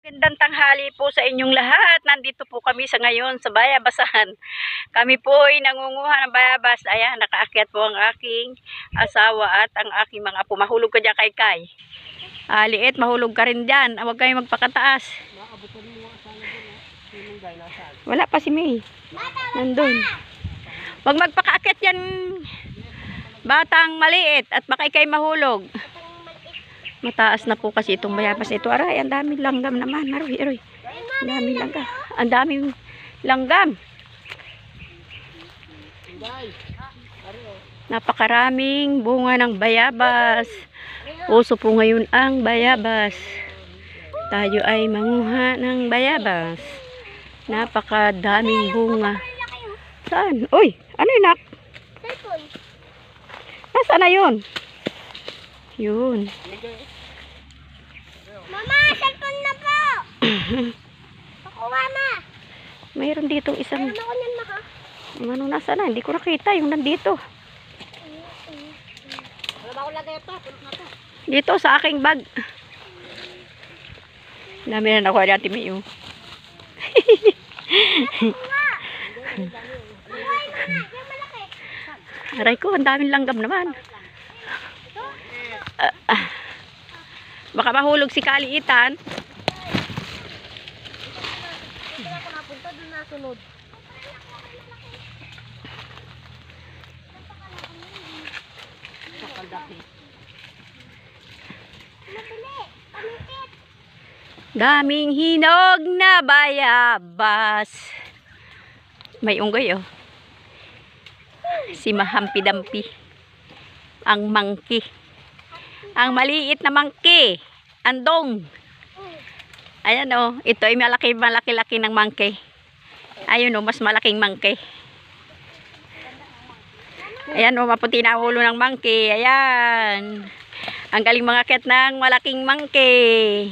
Magandang tanghali po sa inyong lahat. Nandito po kami sa ngayon sa Bayabasan. Kami po ay nangunguha ng bayabas. Ayan, nakaakyat po ang aking asawa at ang aking mga apo. Mahulog ka dyan kay Kai. Liit, mahulog ka rin dyan. Huwag kayo magpakataas. Wala pa si May. Nandun. Huwag magpakaakyat yan, batang maliit, at baka ikay mahulog. Mataas na po kasi itong bayabas ito. Aray, ang daming langgam naman. Aroy. Ang daming langgam. Ang daming langgam. Napakaraming bunga ng bayabas. Uso po ngayon ang bayabas. Tayo ay manguha ng bayabas. Napakadaming bunga. Saan? Uy, ano yun, nak? Nasaan na yun? Yun. Mama, cellphone na po. Pakuha na. Mayroon dito isang... Mayroon ako niyan, maka. Ano, nasa na? Hindi ko nakita yung nandito. Wala ba ako lagay ito? Tulog na to. Dito sa aking bag. Dami na nakuha ni Ate Mayo. Buhay mo na. Yung malaki. Aray ko, ang daming langgam naman. Baka mahulog si Kaliitan. Dito na ako napunta, doon na sunod. Daming hinog na bayabas. May unggoy, oh. Si Mahampi-dampi. Ang monkey. Ang maliit na monkey. Andong. Ayan, oh. Ito ay malaki-laki ng monkey. Ayun, oh. Mas malaking monkey. Ayan, oh. Maputi na ulo ng monkey. Ayan. Ang galing mga ket ng malaking monkey.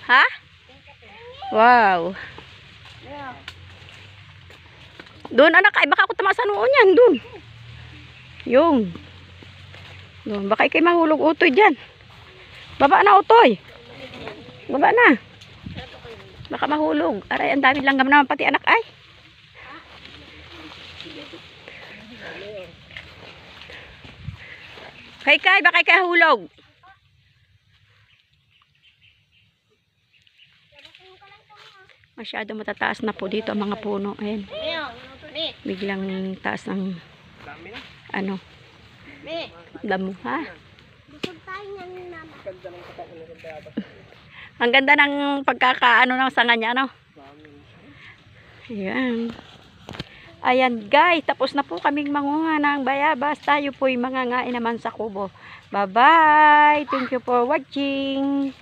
Ha? Wow. Doon, anak, ay baka ako tamasan noon yan. Doon. Yung. Doon, baka ikay mahulog utoy dyan. Baba na utoy. Baba na. Baka mahulog. Aray, ang dami langgam naman pati anak ay. Kay, baka ikay hulog. Masyado matataas na po dito ang mga puno. Ayan. Biglang taas ng ano, damo, ha? Ang ganda ng pagkakaano ng sanga niya, no? Ayan. Ayan, guys, tapos na po kaming manguha ng bayabas. Tayo po'y mangangain naman sa kubo. Bye-bye. Thank you for watching.